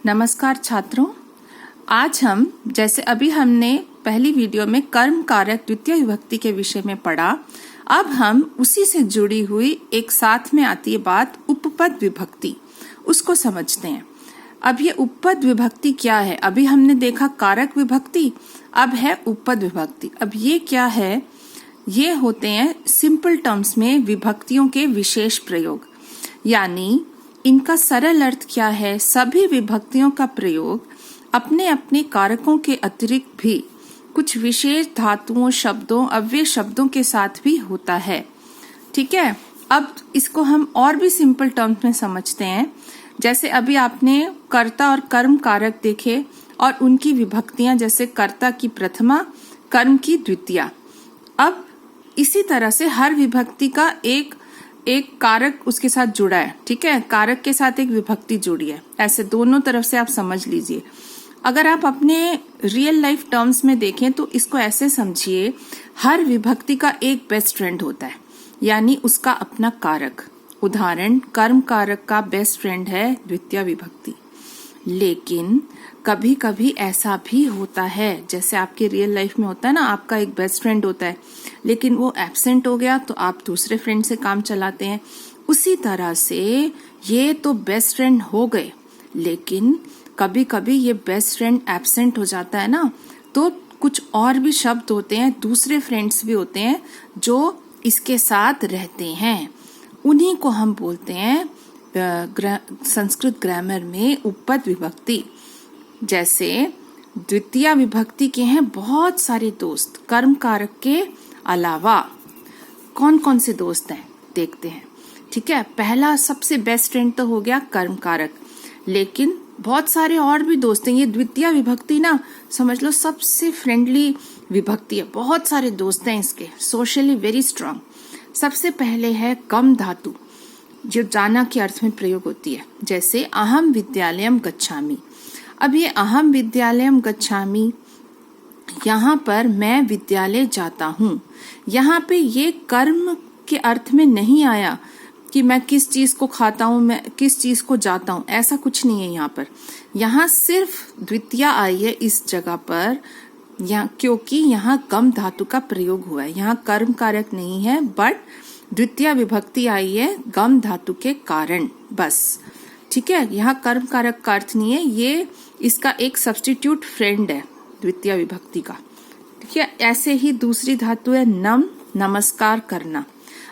नमस्कार छात्रों, आज हम जैसे अभी हमने पहली वीडियो में कर्म कारक द्वितीय विभक्ति के विषय में पढ़ा, अब हम उसी से जुड़ी हुई एक साथ में आती है बात उपपद विभक्ति, उसको समझते हैं। अब ये उपपद विभक्ति क्या है? अभी हमने देखा कारक विभक्ति, अब है उपपद विभक्ति। अब ये क्या है? ये होते हैं सिंपल टर्म्स में विभक्तियों के विशेष प्रयोग, यानी इनका सरल अर्थ क्या है? सभी विभक्तियों का प्रयोग अपने अपने कारकों के अतिरिक्त भी कुछ विशेष धातुओं, शब्दों, अव्यय शब्दों के साथ भी होता है। ठीक है, अब इसको हम और भी सिंपल टर्म्स में समझते हैं। जैसे अभी आपने कर्ता और कर्म कारक देखे और उनकी विभक्तियां, जैसे कर्ता की प्रथमा, कर्म की द्वितीया। अब इसी तरह से हर विभक्ति का एक कारक उसके साथ जुड़ा है। ठीक है, कारक के साथ एक विभक्ति जुड़ी है। ऐसे दोनों तरफ से आप समझ लीजिए। अगर आप अपने रियल लाइफ टर्म्स में देखें तो इसको ऐसे समझिए, हर विभक्ति का एक बेस्ट फ्रेंड होता है, यानी उसका अपना कारक। उदाहरण, कर्म कारक का बेस्ट फ्रेंड है द्वितीय विभक्ति। लेकिन कभी कभी ऐसा भी होता है, जैसे आपके रियल लाइफ में होता है ना, आपका एक बेस्ट फ्रेंड होता है लेकिन वो एब्सेंट हो गया तो आप दूसरे फ्रेंड से काम चलाते हैं। उसी तरह से ये तो बेस्ट फ्रेंड हो गए, लेकिन कभी कभी ये बेस्ट फ्रेंड एब्सेंट हो जाता है ना, तो कुछ और भी शब्द होते हैं, दूसरे फ्रेंड्स भी होते हैं जो इसके साथ रहते हैं। उन्हीं को हम बोलते हैं संस्कृत ग्रामर में उपपद विभक्ति। जैसे द्वितीय विभक्ति के हैं बहुत सारे दोस्त, कर्म कारक के अलावा कौन कौन से दोस्त हैं देखते हैं। ठीक है, पहला सबसे बेस्ट फ्रेंड तो हो गया कर्म कारक, लेकिन बहुत सारे और भी दोस्त हैं। ये द्वितीय विभक्ति ना समझ लो सबसे फ्रेंडली विभक्ति है, बहुत सारे दोस्त हैं इसके, सोशली वेरी स्ट्रांग। सबसे पहले है कम धातु, जो जाना के अर्थ में प्रयोग होती है। जैसे अहम विद्यालयम गच्छामि। अब ये अहम विद्यालयम गच्छामि, यहाँ पर मैं विद्यालय जाता हूँ। यहाँ पे ये कर्म के अर्थ में नहीं आया कि मैं किस चीज को खाता हूँ, मैं किस चीज को जाता हूँ, ऐसा कुछ नहीं है यहाँ पर। यहाँ सिर्फ द्वितीया आई है इस जगह पर, क्योंकि यहाँ कम धातु का प्रयोग हुआ है। यहाँ कर्म कारक नहीं है, बट द्वितीय विभक्ति आई है गम धातु के कारण, बस। ठीक है, यहाँ कर्म कारक का अर्थ नहीं है, ये इसका एक सब्स्टिट्यूट फ्रेंड है द्वितीय विभक्ति का। ठीक है, ऐसे ही दूसरी धातु है नम, नमस्कार करना।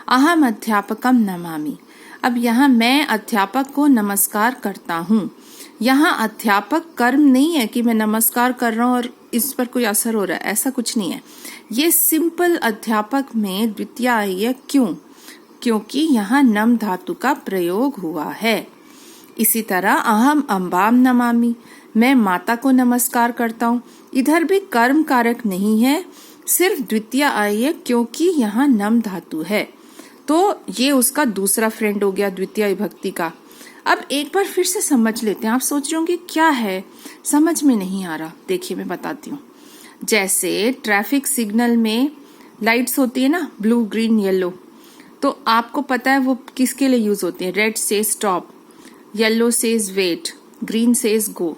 अहम अध्यापकम नमामि। अब यहाँ मैं अध्यापक को नमस्कार करता हूँ। यहाँ अध्यापक कर्म नहीं है कि मैं नमस्कार कर रहा हूँ और इस पर कोई असर हो रहा है, ऐसा कुछ नहीं है। ये सिंपल अध्यापक में द्वितीय आई है। क्यों? क्योंकि यहाँ नम धातु का प्रयोग हुआ है। इसी तरह अहम अम्बाम नमामि, मैं माता को नमस्कार करता हूँ। इधर भी कर्म कारक नहीं है, सिर्फ द्वितीय आई है क्योंकि यहाँ नम धातु है। तो ये उसका दूसरा फ्रेंड हो गया द्वितीय विभक्ति का। अब एक बार फिर से समझ लेते हैं। आप सोच रहे होंगे क्या है, समझ में नहीं आ रहा। देखिए मैं बताती हूँ। जैसे ट्रैफिक सिग्नल में लाइट्स होती है ना, ब्लू, ग्रीन, येलो, तो आपको पता है वो किसके लिए यूज होती है। Red says stop, yellow says wait, green says go.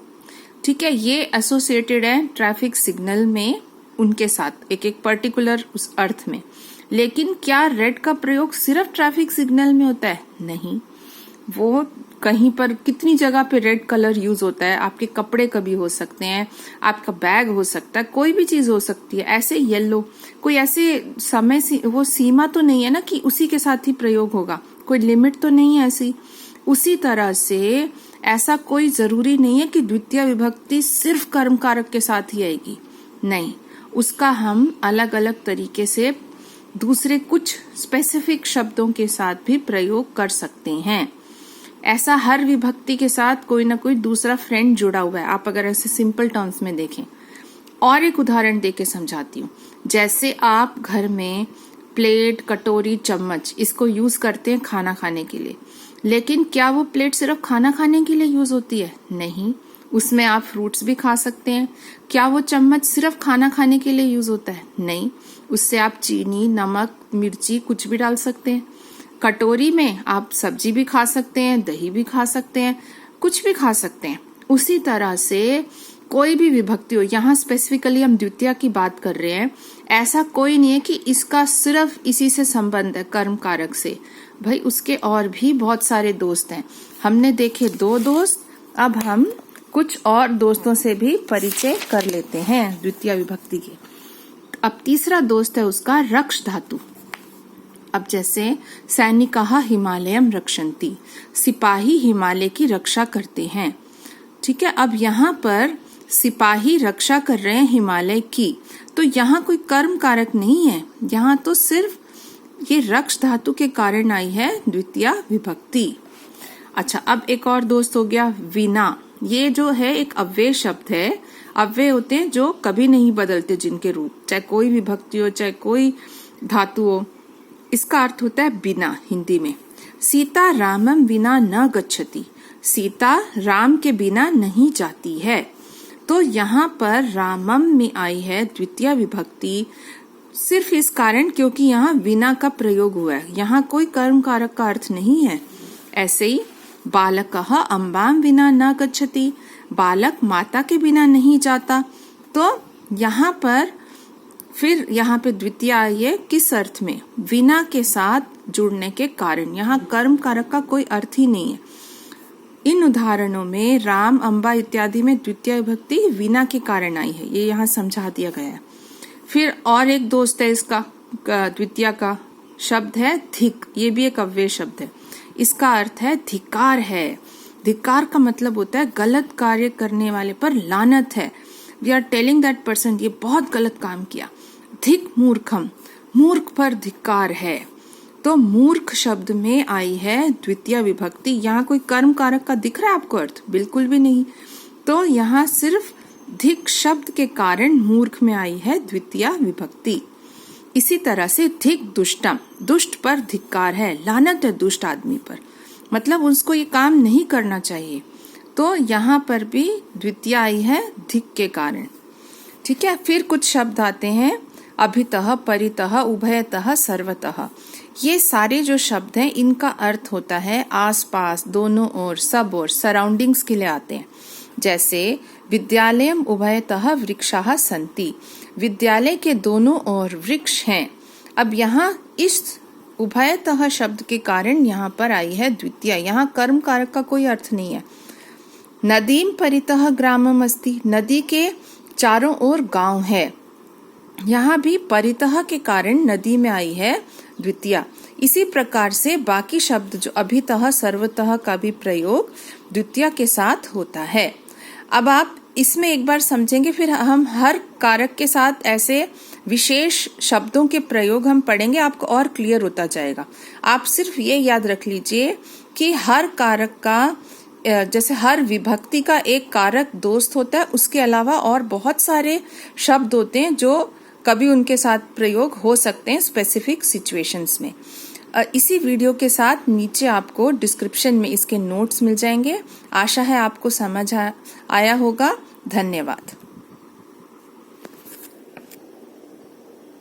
ठीक है, ये एसोसिएटेड है ट्रैफिक सिग्नल में उनके साथ, एक एक पर्टिकुलर उस अर्थ में। लेकिन क्या रेड का प्रयोग सिर्फ ट्रैफिक सिग्नल में होता है? नहीं, वो कहीं पर कितनी जगह पे रेड कलर यूज होता है। आपके कपड़े कभी हो सकते हैं, आपका बैग हो सकता है, कोई भी चीज हो सकती है। ऐसे येलो, कोई ऐसे समय वो सीमा तो नहीं है ना कि उसी के साथ ही प्रयोग होगा, कोई लिमिट तो नहीं है ऐसी। उसी तरह से ऐसा कोई जरूरी नहीं है कि द्वितीय विभक्ति सिर्फ कर्म कारक के साथ ही आएगी, नहीं, उसका हम अलग अलग तरीके से दूसरे कुछ स्पेसिफिक शब्दों के साथ भी प्रयोग कर सकते हैं। ऐसा हर विभक्ति के साथ कोई ना कोई दूसरा फ्रेंड जुड़ा हुआ है, आप अगर ऐसे सिंपल टर्म्स में देखें। और एक उदाहरण देके समझाती हूँ। जैसे आप घर में प्लेट, कटोरी, चम्मच, इसको यूज करते हैं खाना खाने के लिए, लेकिन क्या वो प्लेट सिर्फ खाना खाने के लिए यूज होती है? नहीं, उसमें आप फ्रूट्स भी खा सकते हैं। क्या वो चम्मच सिर्फ खाना खाने के लिए यूज होता है? नहीं, उससे आप चीनी, नमक, मिर्ची कुछ भी डाल सकते हैं। कटोरी में आप सब्जी भी खा सकते हैं, दही भी खा सकते हैं, कुछ भी खा सकते हैं। उसी तरह से कोई भी विभक्ति हो, यहाँ स्पेसिफिकली हम द्वितीया की बात कर रहे हैं, ऐसा कोई नहीं है कि इसका सिर्फ इसी से संबंध है कर्म कारक से। भाई उसके और भी बहुत सारे दोस्त हैं। हमने देखे 2 दोस्त, अब हम कुछ और दोस्तों से भी परिचय कर लेते हैं द्वितीय विभक्ति के। अब तीसरा दोस्त है उसका रक्ष धातु। अब जैसे सैनिकाः हिमालयम रक्षन्ति, सिपाही हिमालय की रक्षा करते हैं। ठीक है, अब यहाँ पर सिपाही रक्षा कर रहे हैं हिमालय की, तो यहाँ कोई कर्म कारक नहीं है, यहाँ तो सिर्फ ये रक्ष धातु के कारण आई है द्वितीय विभक्ति। अच्छा, अब एक और दोस्त हो गया विना। ये जो है एक अव्यय शब्द है। अव्यय होते हैं जो कभी नहीं बदलते, जिनके रूप, चाहे कोई विभक्ति हो चाहे कोई धातु हो। इसका अर्थ होता है बिना हिंदी में। सीता रामम विना न गच्छति, सीता राम के बिना नहीं जाती है। तो यहाँ पर रामम में आई है द्वितीय विभक्ति सिर्फ इस कारण क्योंकि यहाँ विना का प्रयोग हुआ है, यहाँ कोई कर्म कारक का अर्थ नहीं है। ऐसे ही बालकः अम्बाम विना न गच्छति, बालक माता के बिना नहीं जाता। तो यहाँ पर फिर यहाँ पे द्वितीय आई है किस अर्थ में? विना के साथ जुड़ने के कारण। यहाँ कर्म कारक का कोई अर्थ ही नहीं है। इन उदाहरणों में राम, अम्बा इत्यादि में द्वितीय विभक्ति विना के कारण आई है, ये यहाँ समझा दिया गया है। फिर और एक दोस्त है इसका द्वितीय का शब्द है धिक। ये भी एक अव्यय शब्द है। इसका अर्थ है धिक्कार है। धिक्कार का मतलब होता है गलत कार्य करने वाले पर लानत है। We are telling that person ये बहुत गलत काम किया। धिक मूर्खम, मूर्ख पर धिक्कार है। तो मूर्ख शब्द में आई है द्वितीय विभक्ति। यहाँ कोई कर्म कारक का दिख रहा है आपको अर्थ? बिल्कुल भी नहीं। तो यहाँ सिर्फ धिक शब्द के कारण मूर्ख में आई है द्वितीय विभक्ति। इसी तरह से धिक दुष्टम, दुष्ट पर धिक्कार है, लानत है दुष्ट आदमी पर, मतलब उसको ये काम नहीं करना चाहिए। तो यहाँ पर भी द्वितीय आई है धिक के कारण। ठीक है, फिर कुछ शब्द आते हैं अभितः, परितः, उभयतः, सर्वतः। ये सारे जो शब्द हैं इनका अर्थ होता है आसपास, दोनों ओर, सब ओर, सराउंडिंग्स के लिए आते हैं। जैसे विद्यालयम उभयतः वृक्षाः सन्ति, विद्यालय के दोनों ओर वृक्ष हैं। अब यहाँ इस उभयतः शब्द के कारण यहाँ पर आई है द्वितीय। यहाँ कर्म कारक का कोई अर्थ नहीं है। नदीम परितः ग्रामम अस्ति, नदी के चारों ओर गांव है। यहाँ भी परितः के कारण नदी में आई है द्वितीय। इसी प्रकार से बाकी शब्द जो अभितः, सर्वतः का भी प्रयोग द्वितीय के साथ होता है। अब आप इसमें एक बार समझेंगे, फिर हम हर कारक के साथ ऐसे विशेष शब्दों के प्रयोग हम पढ़ेंगे, आपको और क्लियर होता जाएगा। आप सिर्फ ये याद रख लीजिए कि हर कारक का, जैसे हर विभक्ति का एक कारक दोस्त होता है, उसके अलावा और बहुत सारे शब्द होते हैं जो कभी उनके साथ प्रयोग हो सकते हैं स्पेसिफिक सिचुएशंस में। इसी वीडियो के साथ नीचे आपको डिस्क्रिप्शन में इसके नोट्स मिल जाएंगे। आशा है आपको समझ आया होगा। धन्यवाद।